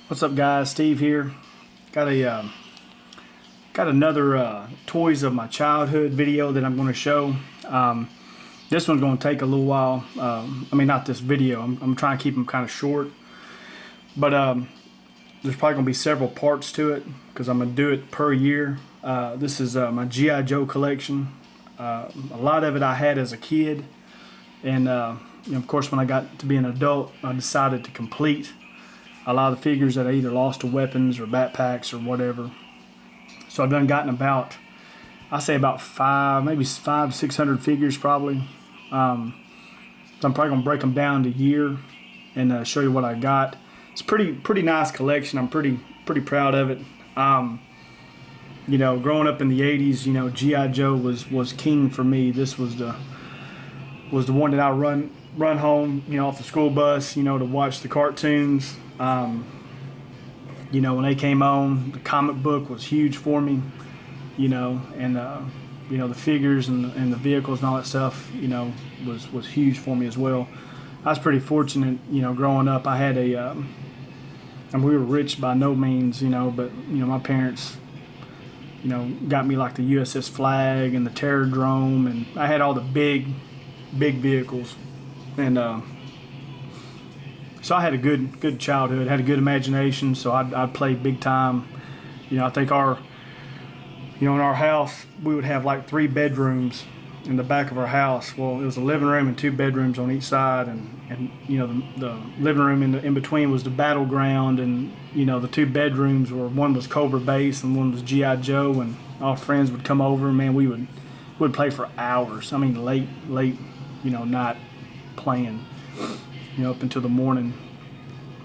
What's up, guys? Steve here. Got another toys of my childhood video that I'm going to show. This one's going to take a little while. I mean, not this video. I'm trying to keep them kind of short, but there's probably going to be several parts to it because I'm going to do it per year. This is my G.I. Joe collection. A lot of it I had as a kid, and of course, when I got to be an adult, I decided to complete a lot of the figures that I either lost to weapons or backpacks or whatever. So I've gotten about, I say about maybe 500 to 600 figures probably. So I'm probably gonna break them down to year and show you what I got. It's pretty nice collection. I'm pretty proud of it. You know, growing up in the '80s, you know, G.I. Joe was king for me. This was the one that I run home, you know, off the school bus, you know, to watch the cartoons. You know, when they came on, the comic book was huge for me, you know, and you know, the figures and the vehicles and all that stuff, you know, was huge for me as well. I was pretty fortunate, you know, growing up. I had and we were rich by no means, you know, but you know, my parents, you know, got me like the USS Flag and the Terrordrome, and I had all the big vehicles, and so I had a good childhood, had a good imagination, so I'd play big time. You know, I think in our house, we would have like 3 bedrooms in the back of our house. Well, it was a living room and 2 bedrooms on each side, and you know, the living room in between was the battleground, and you know, the 2 bedrooms were, one was Cobra Base and one was G.I. Joe, and all friends would come over, and man, we would play for hours. I mean, late, you know, night playing, you know, up until the morning.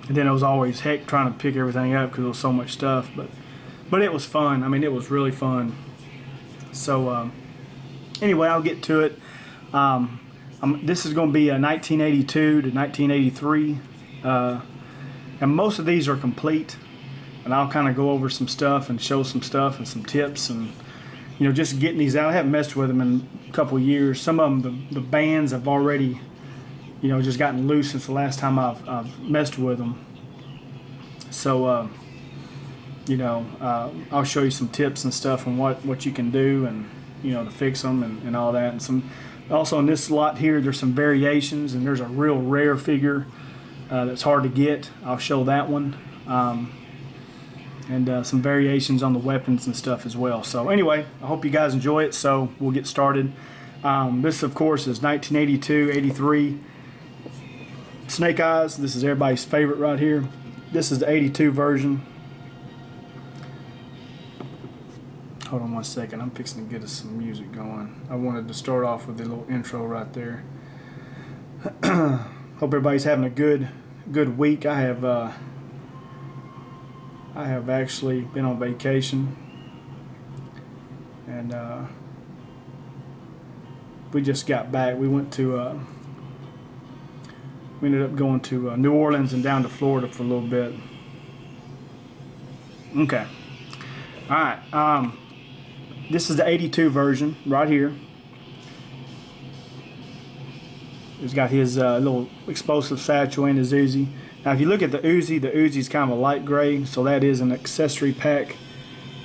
And then it was always heck trying to pick everything up because there was so much stuff, but it was fun. I mean, it was really fun. So anyway, I'll get to it. This is going to be a 1982 to 1983, and most of these are complete, and I'll kind of go over some stuff and show some stuff and some tips, and you know, just getting these out. I haven't messed with them in a couple of years. Some of them, the bands have already, you know, just gotten loose since the last time I've messed with them. So, you know, I'll show you some tips and stuff on what you can do, and you know, to fix them and all that. And some also in this lot here, there's some variations, and there's a real rare figure that's hard to get. I'll show that one, and some variations on the weapons and stuff as well. So anyway, I hope you guys enjoy it. So we'll get started. This, of course, is 1982, 83. Snake Eyes. This is everybody's favorite right here. This is the 82 version. Hold on one second. I'm fixing to get us some music going. I wanted to start off with a little intro right there. Hope everybody's having a good week. I have actually been on vacation, and we just got back. We went to we ended up going to New Orleans and down to Florida for a little bit. Okay. All right. This is the 82 version right here. He's got his little explosive satchel and his Uzi. Now, if you look at the Uzi's kind of a light gray, so that is an accessory pack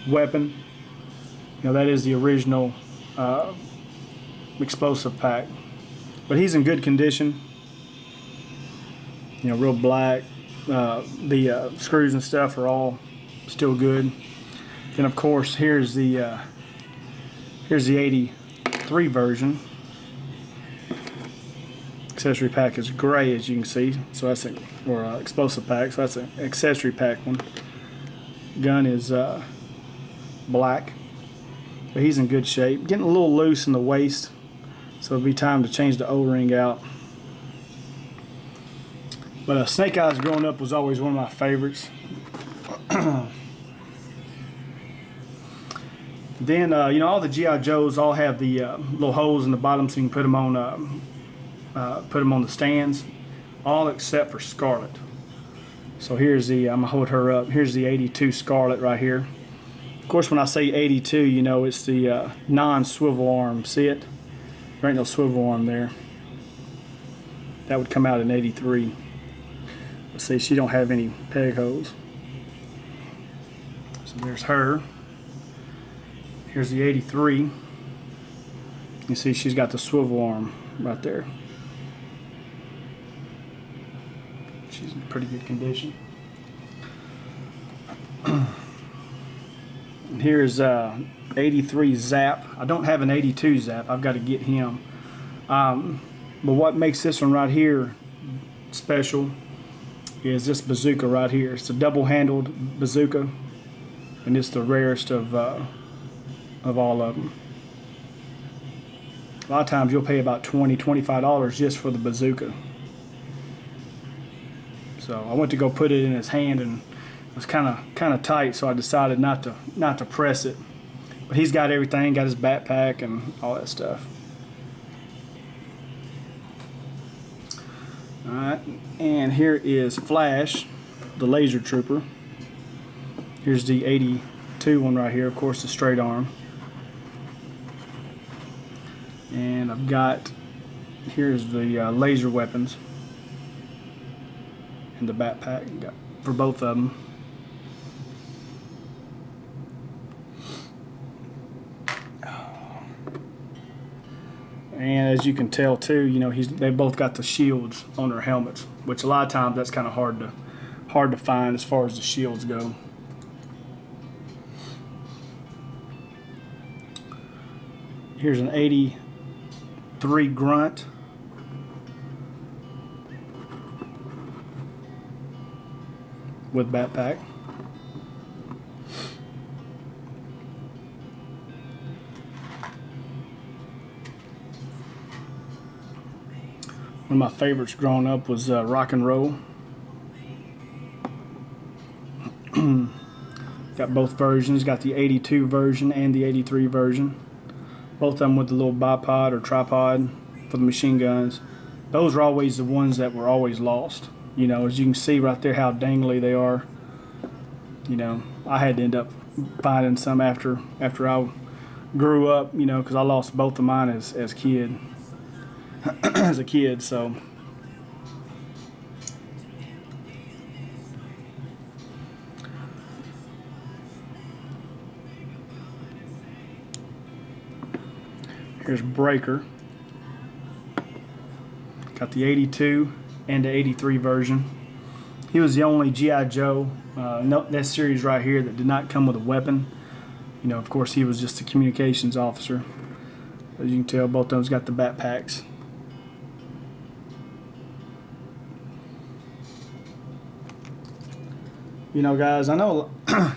weapon. You know, that is the original explosive pack. But he's in good condition. You know, real black. The screws and stuff are all still good. Then, of course, here's the 83 version. Accessory pack is gray, as you can see. So that's explosive pack. So that's an accessory pack one. Gun is black, but he's in good shape. Getting a little loose in the waist, so it'll be time to change the O-ring out. But Snake Eyes growing up was always one of my favorites. Then, you know, all the G.I. Joes all have the little holes in the bottom so you can put them on the stands, all except for Scarlet. So here's the, I'm going to hold her up, here's the 82 Scarlet right here. Of course, when I say 82, you know, it's the non-swivel arm. See it? There ain't no swivel arm there. That would come out in 83. See, she don't have any peg holes. So there's her. Here's the 83. You see she's got the swivel arm right there. She's in pretty good condition. And here's 83 Zap. I don't have an 82 Zap. I've got to get him. But what makes this one right here special is this bazooka right here. It's a double-handled bazooka, and it's the rarest of all of them. A lot of times you'll pay about $20–25 just for the bazooka. So I went to go put it in his hand, and it was kind of tight, so I decided not to press it. But he's got everything, got his backpack and all that stuff. All right, and here is Flash, the laser trooper. Here's the 82 one right here, of course, the straight arm. And I've got, here's the laser weapons in the backpack got for both of them. And as you can tell too, you know, they both got the shields on their helmets, which a lot of times that's kind of hard to find as far as the shields go. Here's an 83 Grunt. With backpack. One of my favorites growing up was Rock and Roll. Got both versions. Got the 82 version and the 83 version. Both of them with the little bipod or tripod for the machine guns. Those are always the ones that were always lost. You know, as you can see right there how dangly they are. You know, I had to end up finding some after I grew up, you know, because I lost both of mine as a kid. So here's Breaker. Got the 82 and the 83 version. He was the only G.I. Joe, that series right here, that did not come with a weapon. You know, of course, he was just a communications officer. As you can tell, both of them's got the backpacks. You know, guys, I know,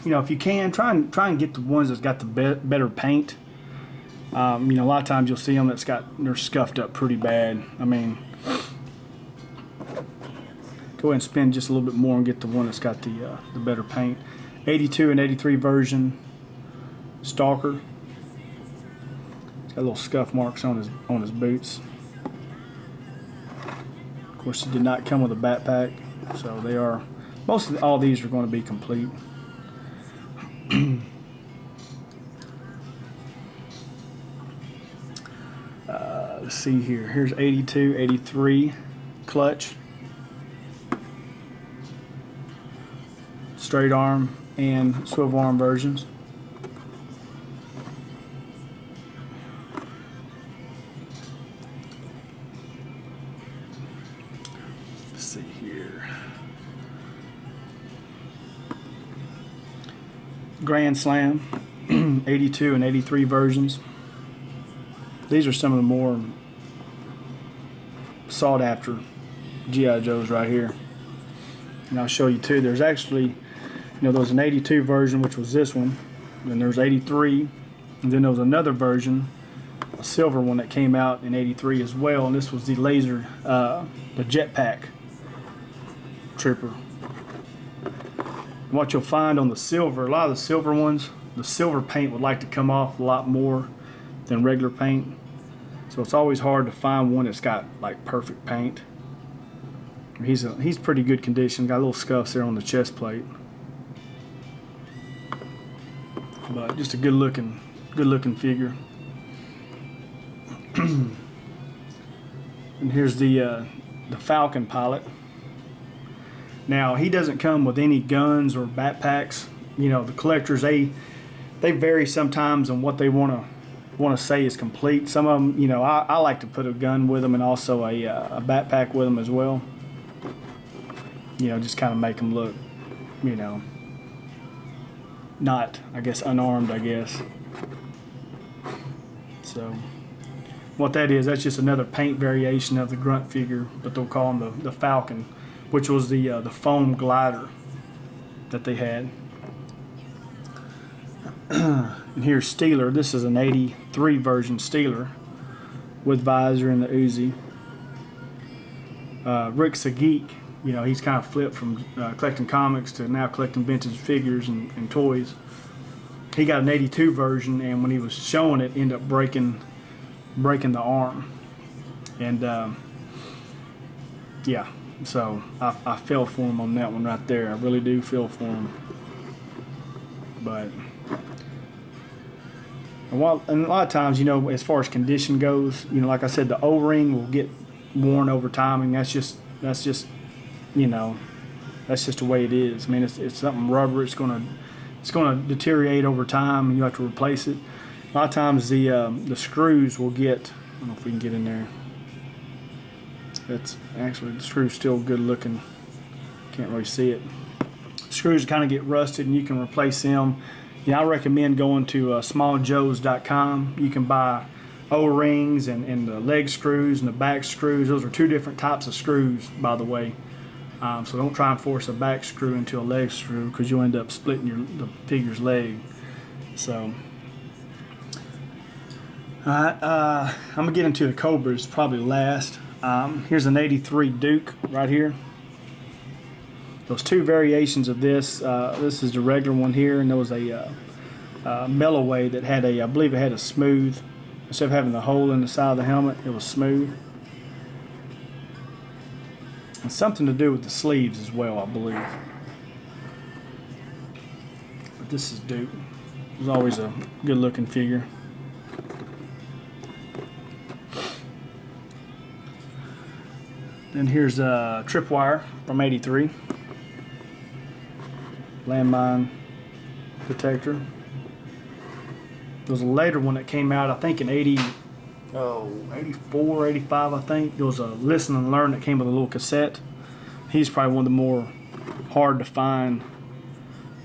you know, if you can, try and get the ones that's got the better paint. You know, a lot of times you'll see them they're scuffed up pretty bad. I mean, go ahead and spend just a little bit more and get the one that's got the better paint. 82 and 83 version Stalker. He's got little scuff marks on his boots. Of course, he did not come with a backpack, so they are. All these are going to be complete. Let's see here. Here's 82, 83 clutch. Straight arm and swivel arm versions. Let's see here. Grand Slam, 82 and 83 versions. These are some of the more sought after G.I. Joes right here. And I'll show you too. There's actually, you know, there was an 82 version, which was this one. Then there's 83. And then there was another version, a silver one that came out in 83 as well. And this was the laser, the jetpack trooper. And what you'll find on the silver, a lot of the silver ones, the silver paint would like to come off a lot more than regular paint. So it's always hard to find one that's got like perfect paint. He's pretty good condition. Got little scuffs there on the chest plate, but just a good looking figure. And here's the Falcon pilot. Now he doesn't come with any guns or backpacks you know, the collectors, they vary sometimes on what they want to say is complete. Some of them, you know, I like to put a gun with them and also a backpack with them as well. You know, just kind of make them look, you know, not, I guess, unarmed, I guess. So what that is, that's just another paint variation of the Grunt figure, but they'll call him the Falcon, which was the foam glider that they had. And here's Steeler. This is an 83 version Steeler with visor and the Uzi. Rick's a geek. You know, he's kind of flipped from collecting comics to now collecting vintage figures and toys. He got an 82 version, and when he was showing it, ended up breaking the arm. And yeah, so I feel for him on that one right there. I really do feel for him. But and a lot of times, you know, as far as condition goes, you know, like I said, the O-ring will get worn over time, and that's just you know, that's just the way it is. I mean, it's something rubber. It's gonna deteriorate over time, and you have to replace it. A lot of times the screws will get. I don't know if we can get in there. That's actually, the screw's still good looking. Can't really see it. Screws kind of get rusted, and you can replace them. Yeah, I recommend going to smalljoes.com. You can buy O-rings and the leg screws and the back screws. Those are two different types of screws, by the way. So don't try and force a back screw into a leg screw, because you'll end up splitting the figure's leg. So, alright, I'm gonna get into the Cobras probably last. Here's an 83 Duke right here. Those two variations of this. This is the regular one here, and there was a Melloway that had I believe it had a smooth. Instead of having the hole in the side of the helmet, it was smooth. And something to do with the sleeves as well, I believe. But this is Duke. It was always a good looking figure. Then here's a Tripwire from 83. Landmine detector. There was a later one that came out, I think in 84, 85, I think. There was a Listen and Learn that came with a little cassette. He's probably one of the more hard to find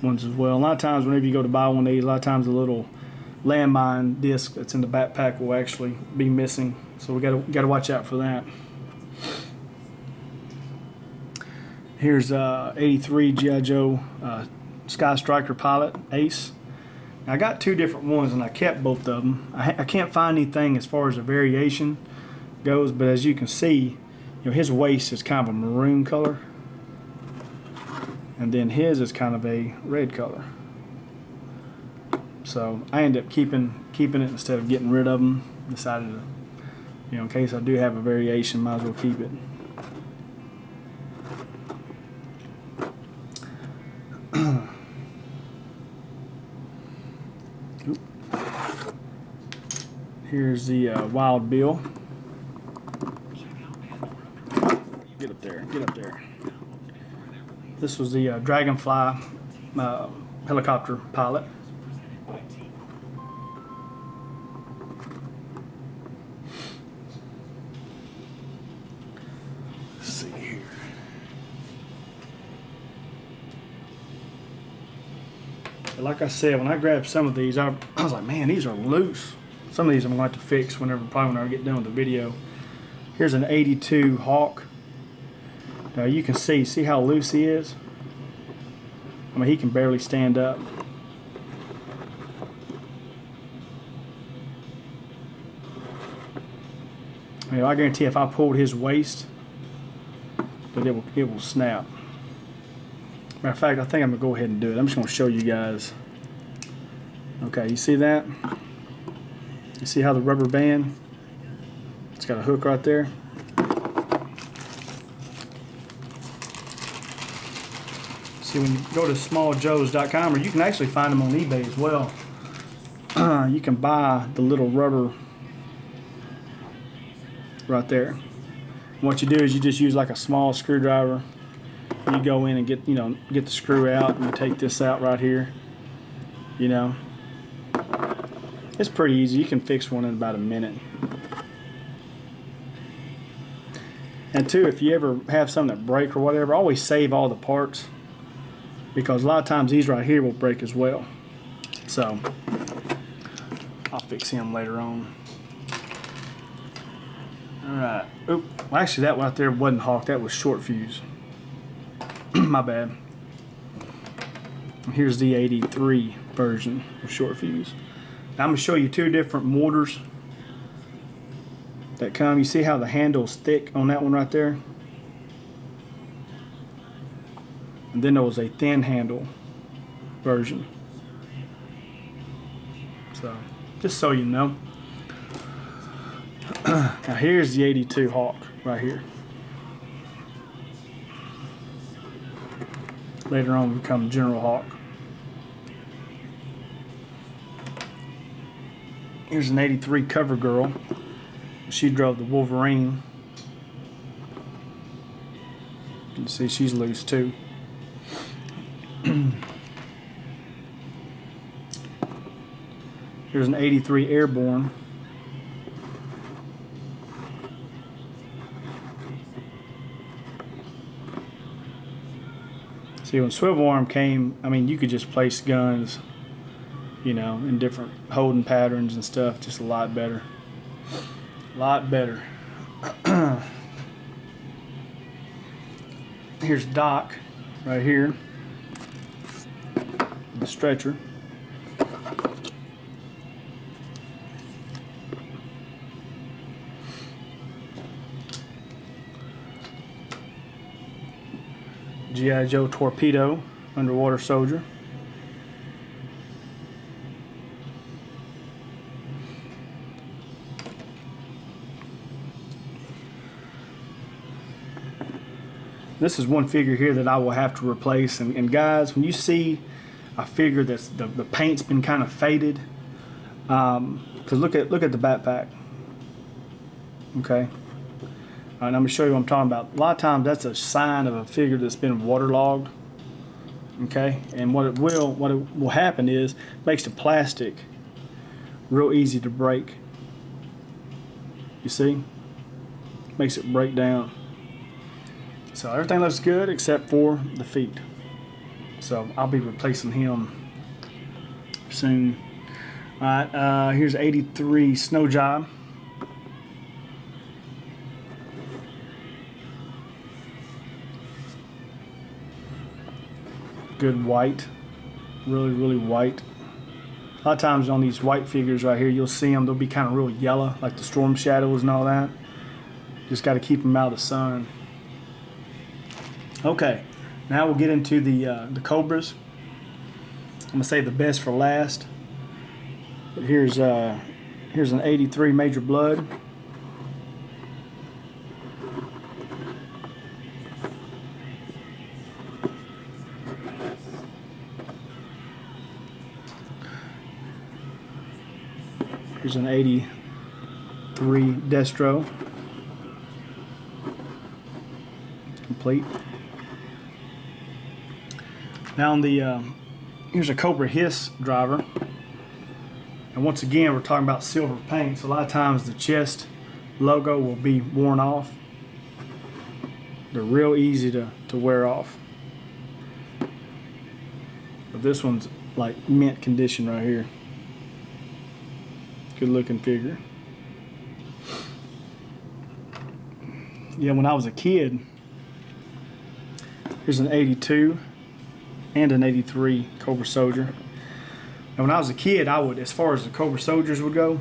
ones as well. A lot of times whenever you go to buy one of these, a lot of times the little landmine disc that's in the backpack will actually be missing. So we gotta watch out for that. Here's 83 G.I. Joe Sky Striker Pilot Ace. Now, I got two different ones, and I kept both of them. I can't find anything as far as a variation goes, but as you can see, you know, his waist is kind of a maroon color, and then his is kind of a red color. So I ended up keeping it instead of getting rid of them. Decided to, you know, in case I do have a variation, might as well keep it. Here's the Wild Bill. Get up there, get up there. This was the Dragonfly helicopter pilot. Let's see here. Like I said, when I grabbed some of these, I was like, man, these are loose. Some of these I'm going to have to fix probably when I get done with the video. Here's an 82 Hawk. Now you can see how loose he is? I mean, he can barely stand up. I mean, I guarantee if I pulled his waist, that it will snap. Matter of fact, I think I'm going to go ahead and do it. I'm just going to show you guys. Okay, you see that? You see how the rubber band, it's got a hook right there. See, when you go to smalljoes.com, or you can actually find them on eBay as well, you can buy the little rubber right there. And what you do is you just use like a small screwdriver, You go in and get the screw out, and you take this out right here. You know, it's pretty easy. You can fix one in about a minute. And two, if you ever have something that break or whatever, always save all the parts, because a lot of times these right here will break as well. So I'll fix him later on. All right. Oop. Well, actually, that one out there wasn't Hawk. That was short fuse. My bad. Here's the 83 version of short fuse. Now I'm going to show you two different mortars that come. You see how the handle's thick on that one right there? And then there was a thin handle version. So, just so you know. Now here's the 82 Hawk right here. Later on will become General Hawk. Here's an 83 Cover Girl. She drove the Wolverine. You can see she's loose too. Here's an 83 Airborne. See, when Swivel Arm came, I mean, you could just place guns, you know, in different holding patterns and stuff, just a lot better. A lot better. Here's Doc right here, the stretcher. G.I. Joe Torpedo, Underwater Soldier. This is one figure here that I will have to replace. And guys, when you see a figure that's the paint's been kind of faded, because look at the backpack. Okay. And I'm going to show you what I'm talking about. A lot of times that's a sign of a figure that's been waterlogged. Okay, and what will happen is it makes the plastic real easy to break. You see? Makes it break down. So everything looks good except for the feet. So I'll be replacing him soon. Alright, here's 83 Snow Job. Good white, really white. A lot of times on these white figures right here, you'll see them, they'll be kind of real yellow, like the Storm Shadows and all that. Just got to keep them out of the sun. Okay, now we'll get into the Cobras. I'm gonna save the best for last. But here's an 83 Major Blood. Here's an 83 Destro. Complete. Now on the here's a Cobra Hiss driver. And once again, we're talking about silver paint. So a lot of times the chest logo will be worn off. They're real easy to wear off. But this one's like mint condition right here. Good looking figure. Yeah, when I was a kid, here's an 82 and an 83 Cobra Soldier. And when I was a kid, I would, as far as the Cobra Soldiers would go,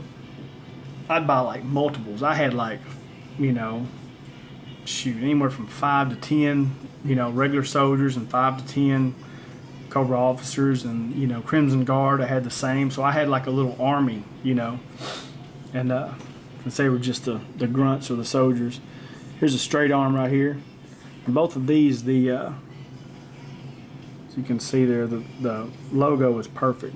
I'd buy like multiples. I had like, you know, shoot, anywhere from 5 to 10, you know, regular soldiers, and 5 to 10 Cobra officers, and, you know, Crimson Guard. I had the same. So I had like a little army, you know, and since they were just the grunts or the soldiers. Here's a straight arm right here. And both of these, as you can see there, the logo is perfect.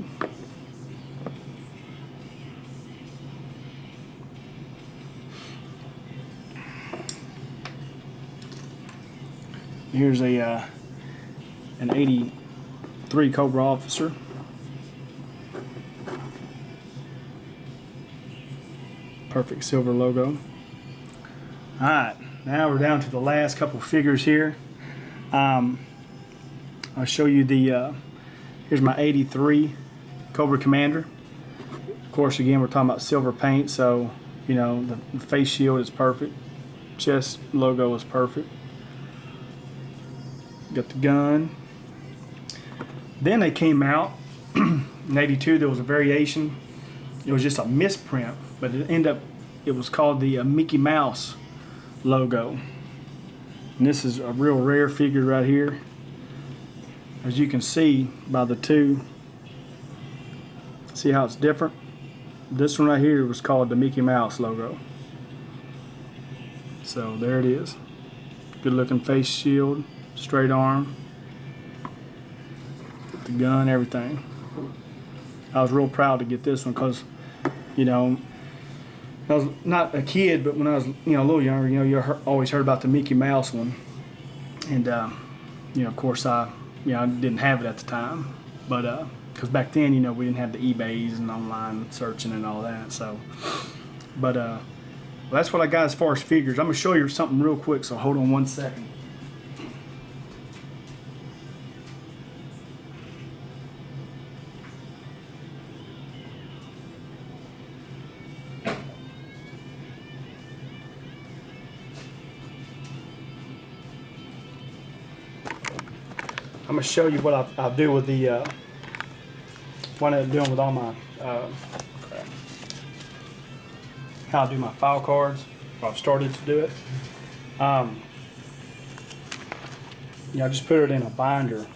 Here's a an 83 Cobra Officer. Perfect silver logo. Alright, now we're down to the last couple figures here. I'll show you the, here's my 83 Cobra Commander. Of course, again, we're talking about silver paint, so, you know, the face shield is perfect. Chest logo is perfect. Got the gun. Then they came out, in 82, there was a variation. It was just a misprint, but it was called the Mickey Mouse logo. And this is a real rare figure right here. As you can see by the two, see how it's different? This one right here was called the Mickey Mouse logo. So there it is. Good looking face shield, straight arm, the gun, everything. I was real proud to get this one because, you know, I was not a kid, but when I was, you know, a little younger, you know, you always heard about the Mickey Mouse one. And, you know, of course I didn't have it at the time, but, because back then, you know, we didn't have the eBays and online searching and all that, so. But, well, that's what I got as far as figures. I'm going to show you something real quick, so hold on one second. I'm going to show you what I'll do with the, what I'm doing with all my, how I do my file cards. I've started to do it. You know, I just put it in a binder.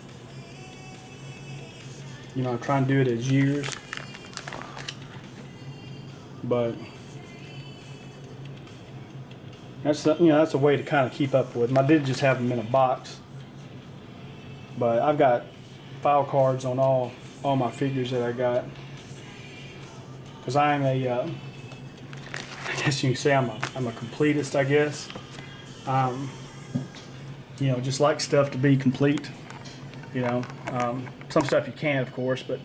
You know, I try and do it as years, but that's you know, that's a way to kind of keep up with them. I did just have them in a box, but I've got file cards on all my figures that I got, because I am a I guess you can say I'm a completist, I guess. You know, just like stuff to be complete. You know, some stuff you can't, of course, but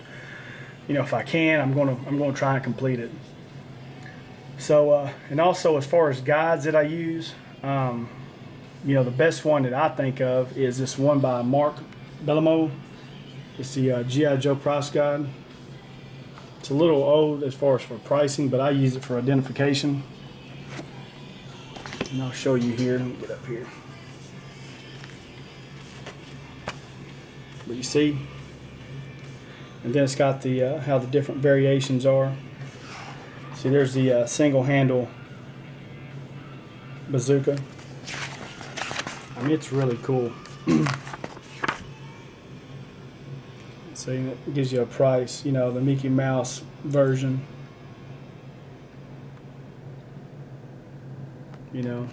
you know, if I can, I'm gonna try and complete it. So, and also as far as guides that I use, you know, the best one that I think of is this one by Mark Bellomo. It's the G.I. Joe price guide. It's a little old as far as for pricing, but I use it for identification. And I'll show you here. Let me get up here. But you see, and then it's got the how the different variations are. See, there's the single handle bazooka. I mean, it's really cool. So it gives you a price, you know, the Mickey Mouse version. You know,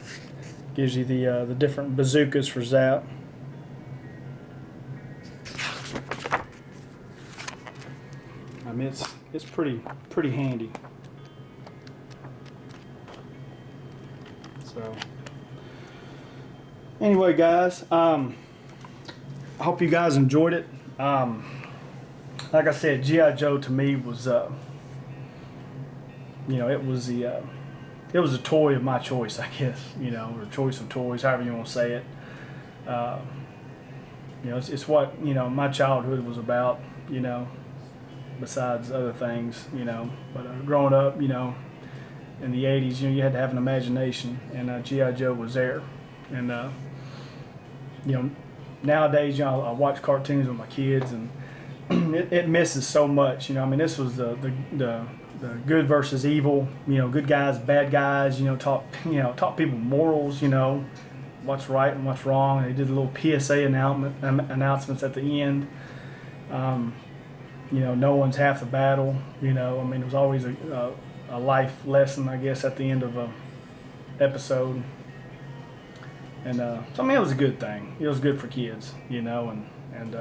gives you the different bazookas for Zap. I mean, it's pretty handy. So anyway, guys, I hope you guys enjoyed it. Like I said, G.I. Joe to me was, you know, it was a toy of my choice, I guess, you know, or choice of toys, however you want to say it. You know, it's what, you know, my childhood was about, you know, besides other things, you know. But growing up, you know, in the 80s, you know, you had to have an imagination, and G.I. Joe was there. And, you know, nowadays, you know, I watch cartoons with my kids, and it misses so much, you know. I mean, this was the good versus evil, you know, good guys, bad guys, you know, taught people morals, you know, what's right and what's wrong. And they did a little PSA announcements at the end. You know, no one's half the battle, you know. I mean, it was always a life lesson, I guess, at the end of a episode. And so, I mean, it was a good thing. It was good for kids, you know, and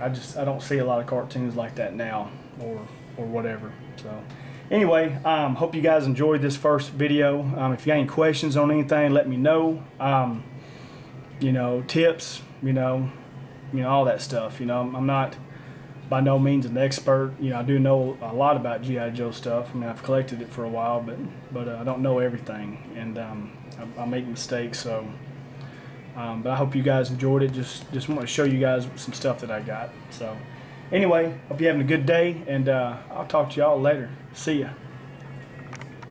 I don't see a lot of cartoons like that now, or whatever. So anyway, hope you guys enjoyed this first video. If you got any questions on anything, let me know. You know, tips, you know, all that stuff. I'm not by no means an expert. I do know a lot about GI Joe stuff. I mean, I've collected it for a while, but I don't know everything, and I make mistakes. So, but I hope you guys enjoyed it. Just want to show you guys some stuff that I got. So, anyway, hope you're having a good day, and I'll talk to y'all later. See ya.